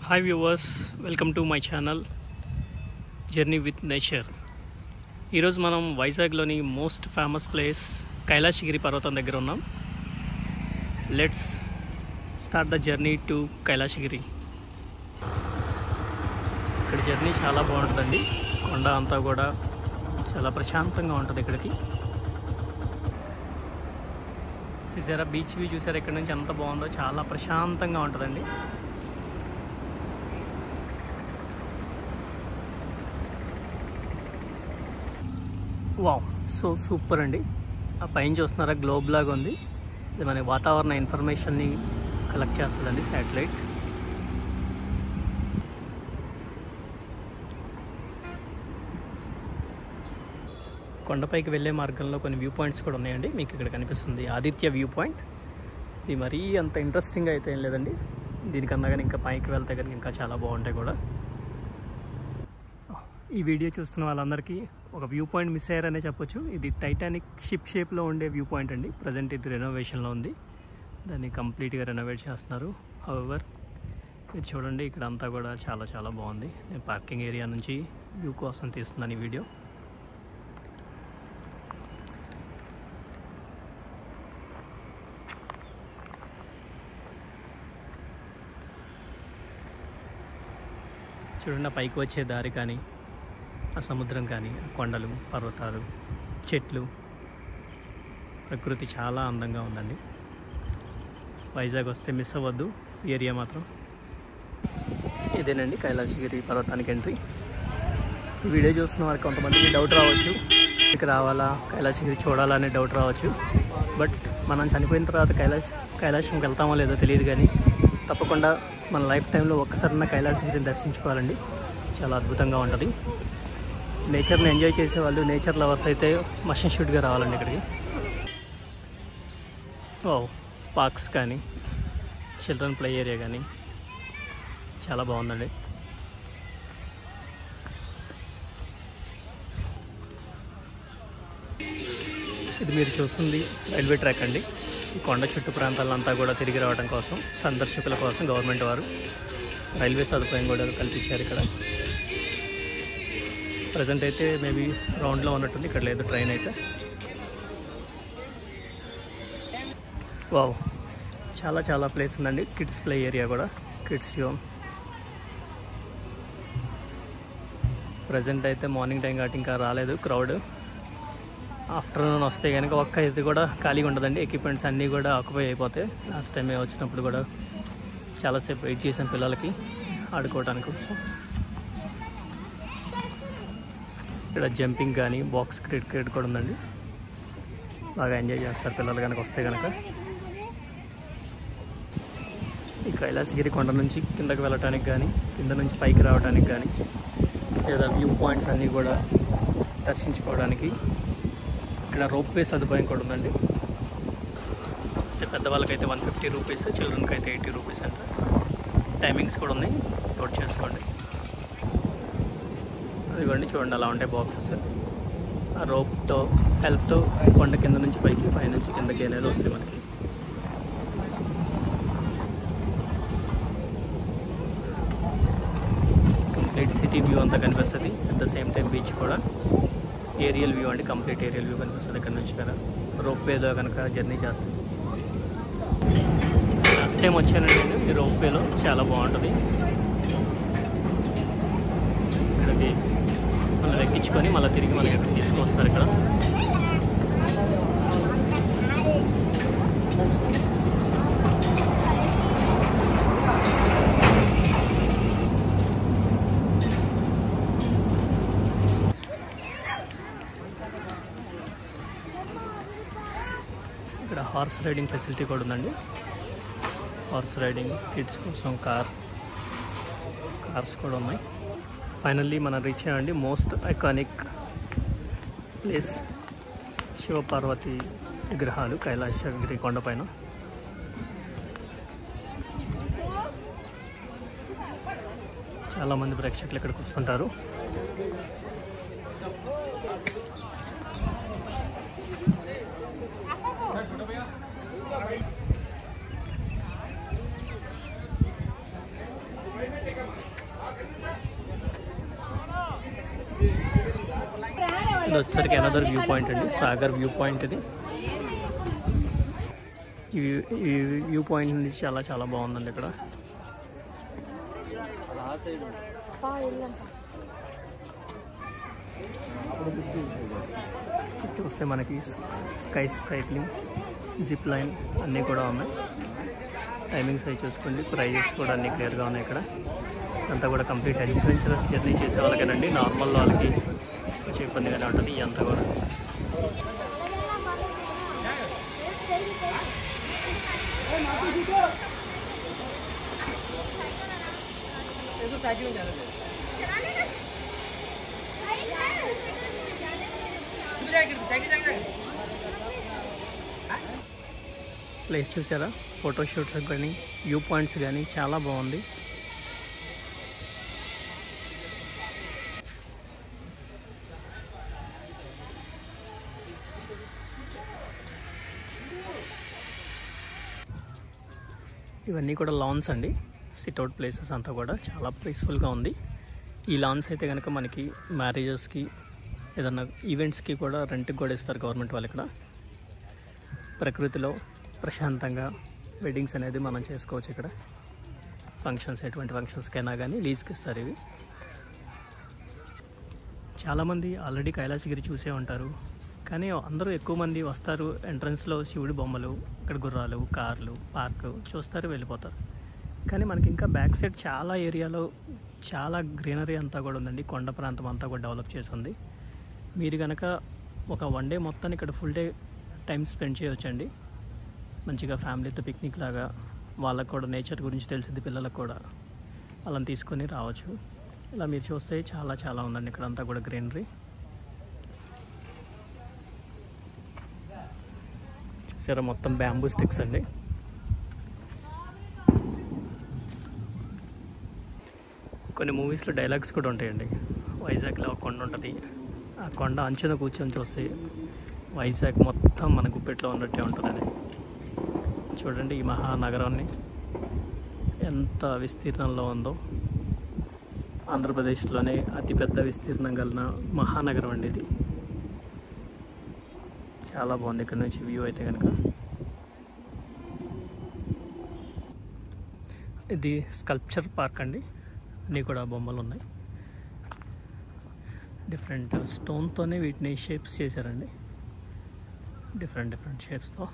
Hi viewers, welcome to my channel journey with nature. ఈరోజు మనం వైజాగ్లోని most famous place Kailasagiri పర్వతం దగ్గర ఉన్నాం. Let's start the journey to Kailasagiri. ఇక్కడ జర్నీ చాలా బాగుంటుందండి. కొండ అంతా కూడా చాలా ప్రశాంతంగా ఉంటుంది. ఇక్కడికి చూసారా, బీచ్ వ్యూ చూసారా, ఇక్కడ నుంచి ఎంత బాగుందో, చాలా ప్రశాంతంగా ఉంటుందండి. వావ్, సో సూపర్ అండి. ఆ పైన చూస్తున్నారా, గ్లోబ్ లాగా ఉంది. ఇది మన వాతావరణ ఇన్ఫర్మేషన్ని కలెక్ట్ చేస్తుందండి శాటిలైట్. కొండపైకి వెళ్ళే మార్గంలో కొన్ని వ్యూ పాయింట్స్ కూడా ఉన్నాయండి. మీకు ఇక్కడ కనిపిస్తుంది ఆదిత్య వ్యూ పాయింట్. ఇది మరీ అంత ఇంట్రెస్టింగ్ అయితే ఏం లేదండి. దీనికన్నా కానీ ఇంకా పైకి వెళ్తే కనుక ఇంకా చాలా బాగుంటాయి కూడా. ఈ వీడియో చూస్తున్న వాళ్ళందరికీ ఒక వ్యూ పాయింట్ మిస్ అయ్యారనే చెప్పొచ్చు. ఇది టైటానిక్ షిప్ షేప్లో ఉండే వ్యూ పాయింట్ అండి. ప్రజెంట్ ఇది రెనోవేషన్లో ఉంది. దాన్ని కంప్లీట్గా రెనోవేట్ చేస్తున్నారు. హౌవర్ మీరు చూడండి, ఇక్కడ అంతా కూడా చాలా చాలా బాగుంది. నేను పార్కింగ్ ఏరియా నుంచి వ్యూ కోసం తీస్తున్నాను ఈ వీడియో. చూడండి, పైకి వచ్చే దారి కానీ, ఆ సముద్రం కానీ, కొండలు, పర్వతాలు, చెట్లు, ప్రకృతి చాలా అందంగా ఉందండి. వైజాగ్ వస్తే మిస్ అవ్వద్దు ఈ ఏరియా మాత్రం. ఇదేనండి కైలాసగిరి పర్వతానికి ఎంట్రీ. ఈ వీడియో చూస్తున్న వారికి కొంతమందికి డౌట్ రావచ్చు, ఇక్కడికి రావాలా, కైలాసగిరి చూడాలా అనే డౌట్ రావచ్చు. బట్ మనం చనిపోయిన తర్వాత కైలాసంకి వెళ్తామో లేదో తెలియదు, కానీ తప్పకుండా మన లైఫ్ టైంలో ఒక్కసారైనా కైలాసగిరిని దర్శించుకోవాలండి. చాలా అద్భుతంగా ఉంటుంది. నేచర్ని ఎంజాయ్ చేసేవాళ్ళు, నేచర్ లవర్స్ అయితే మస్ట్ షూట్గా రావాలండి ఇక్కడికి. ఓ పార్క్స్ కానీ, చిల్డ్రన్ ప్లే ఏరియా కానీ చాలా బాగుందండి. ఇది మీరు చూస్తుంది రైల్వే ట్రాక్ అండి. ఈ కొండ చుట్టూ ప్రాంతాలంతా కూడా తిరిగి రావడం కోసం, సందర్శకుల కోసం గవర్నమెంట్ వారు రైల్వే సదుపాయం కూడా కల్పించారు ఇక్కడ. ప్రజెంట్ అయితే మేబీ రౌండ్లో ఉన్నట్టుంది, ఇక్కడ లేదు ట్రైన్ అయితే. వావ్, చాలా చాలా ప్లేస్ ఉందండి. కిడ్స్ ప్లే ఏరియా కూడా, కిడ్స్ జోన్. ప్రజెంట్ అయితే మార్నింగ్ టైం కాబట్టి ఇంకా రాలేదు క్రౌడ్. ఆఫ్టర్నూన్ వస్తే కనుక ఒక్క ఇది కూడా ఖాళీగా ఉండదండి. ఎక్విప్మెంట్స్ అన్నీ కూడా ఆక్యుపై అయిపోతాయి. లాస్ట్ టైం వచ్చినప్పుడు కూడా చాలాసేపు వెయిట్ చేసాం పిల్లలకి ఆడుకోవడానికి కోసం. ఇక్కడ జంపింగ్ కానీ, బాక్స్ క్రికెట్ కూడా ఉందండి. బాగా ఎంజాయ్ చేస్తారు పిల్లలు కనుక వస్తే కనుక. ఈ కైలాసగిరి కొండ నుంచి కిందకి వెళ్ళటానికి కానీ, కింద నుంచి పైకి రావడానికి కానీ, లేదా వ్యూ పాయింట్స్ అన్నీ కూడా దర్శించుకోవడానికి ఇక్కడ రోప్వే సదుపాయం కూడా ఉందండి. పెద్దవాళ్ళకైతే 150 రూపీస్, చిల్డ్రన్కి అయితే 80 రూపీస్ అంట. టైమింగ్స్ కూడా ఉన్నాయి, నోట్ చేసుకోండి. అదిగోండి చూడండి, అలా ఉంటాయి బాక్సెస్. ఆ రోప్తో హెల్ప్తో కొండ కింద నుంచి పైకి, పై నుంచి కిందకి అనేది వస్తాయి మనకి. కంప్లీట్ సిటీ వ్యూ అంతా కనిపిస్తుంది. At the same time beach కూడా ఏరియల్ వ్యూ అండి. కంప్లీట్ ఏరియల్ వ్యూ కనిపిస్తుంది ఇక్కడ నుంచి కదా. రోప్వేలో కనుక జర్నీ చేస్తాం. లాస్ట్ టైం వచ్చానండి నేను ఈ రోప్వేలో, చాలా బాగుంటుంది. ఇక్కడికి మళ్ళీ ఎక్కించుకొని మళ్ళీ తిరిగి మనకి ఇక్కడ తీసుకొస్తారు. ఇక్కడ ఇక్కడ హార్స్ రైడింగ్ ఫెసిలిటీ కూడా ఉందండి. హార్స్ రైడింగ్, కిడ్స్ కోసం కార్స్ కూడా ఉన్నాయి. ఫైనల్లీ మనం రీచ్ అయ్యండి మోస్ట్ ఐకానిక్ ప్లేస్, శివపార్వతి విగ్రహాలు కైలాసగిరి కొండపైన. చాలామంది ప్రేక్షకులు ఇక్కడికి వస్తుంటారు. ముందు వచ్చేసరికి అనదర్ వ్యూ పాయింట్ అండి, సాగర్ వ్యూ పాయింట్. ఇది ఈ వ్యూ పాయింట్ నుంచి చాలా చాలా బాగుందండి. ఇక్కడ చూస్తే మనకి స్కై స్కైక్లింగ్, జిప్ లైన్ అన్నీ కూడా ఉన్నాయి. టైమింగ్స్ అవి చూసుకోండి, ప్రైజెస్ కూడా అన్నీ క్లియర్గా ఉన్నాయి. ఇక్కడ అంతా కూడా కంప్లీట్ అడ్వెంచరస్ జర్నీ చేసే వాళ్ళకేనండి, నార్మల్ వాళ్ళకి కొంచెం ఇబ్బందిగానే ఉంటుంది ఇదంతా కూడా. ప్లేస్ చూసారా, ఫోటోషూట్స్ కానీ వ్యూ పాయింట్స్ కానీ చాలా బాగుంది. ఇవన్నీ కూడా లాన్స్ అండి, సిట్అవుట్ ప్లేసెస్ అంతా కూడా చాలా పీస్ఫుల్గా ఉంది. ఈ లాన్స్ అయితే కనుక మనకి మ్యారేజెస్కి ఏదన్నా ఈవెంట్స్కి కూడా రెంట్కి కూడా ఇస్తారు గవర్నమెంట్ వాళ్ళు. ఇక్కడ ప్రకృతిలో ప్రశాంతంగా వెడ్డింగ్స్ అనేది మనం చేసుకోవచ్చు. ఇక్కడ ఫంక్షన్స్, ఎటువంటి ఫంక్షన్స్కైనా కానీ లీజ్కి ఇస్తారు ఇవి. చాలామంది ఆల్రెడీ కైలాసగిరి చూసే ఉంటారు, కానీ అందరూ ఎక్కువ మంది వస్తారు, ఎంట్రన్స్లో శివుడి బొమ్మలు, ఇక్కడ గుర్రాలు, కార్లు, పార్కు చూస్తారు, వెళ్ళిపోతారు. కానీ మనకి ఇంకా బ్యాక్ సైడ్ చాలా ఏరియాలో చాలా గ్రీనరీ అంతా కూడా ఉందండి. కొండ ప్రాంతం అంతా కూడా డెవలప్ చేసి ఉంది. మీరు కనుక ఒక 1 డే మొత్తాన్ని ఇక్కడ ఫుల్ డే టైం స్పెండ్ చేయవచ్చండి. మంచిగా ఫ్యామిలీతో పిక్నిక్ లాగా, వాళ్ళకు కూడా నేచర్ గురించి తెలిసింది, పిల్లలకు కూడా అలా తీసుకొని రావచ్చు. ఇలా మీరు చూస్తే చాలా చాలా ఉందండి ఇక్కడ అంతా కూడా గ్రీనరీ. చూసారా, మొత్తం బ్యాంబూ స్టిక్స్ అండి. కొన్ని మూవీస్లో డైలాగ్స్ కూడా ఉంటాయండి. వైజాగ్లో ఒక కొండ ఉంటుంది, ఆ కొండ అంచున కూర్చొని చూస్తే వైజాగ్ మొత్తం మన గుప్పెట్లో ఉన్నట్టే ఉంటుందని. చూడండి ఈ మహానగరాన్ని ఎంత విస్తీర్ణంలో ఉందో. ఆంధ్రప్రదేశ్లోనే అతిపెద్ద విస్తీర్ణం కలిగిన మహానగరం అండి ఇది. చాలా బాగుంది ఇక్కడ నుంచి వ్యూ అయితే కనుక. ఇది స్కల్ప్చర్ పార్క్ అండి, అన్నీ కూడా బొమ్మలు ఉన్నాయి. డిఫరెంట్ స్టోన్తోనే వీటిని షేప్స్ చేశారండి, డిఫరెంట్ షేప్స్తో.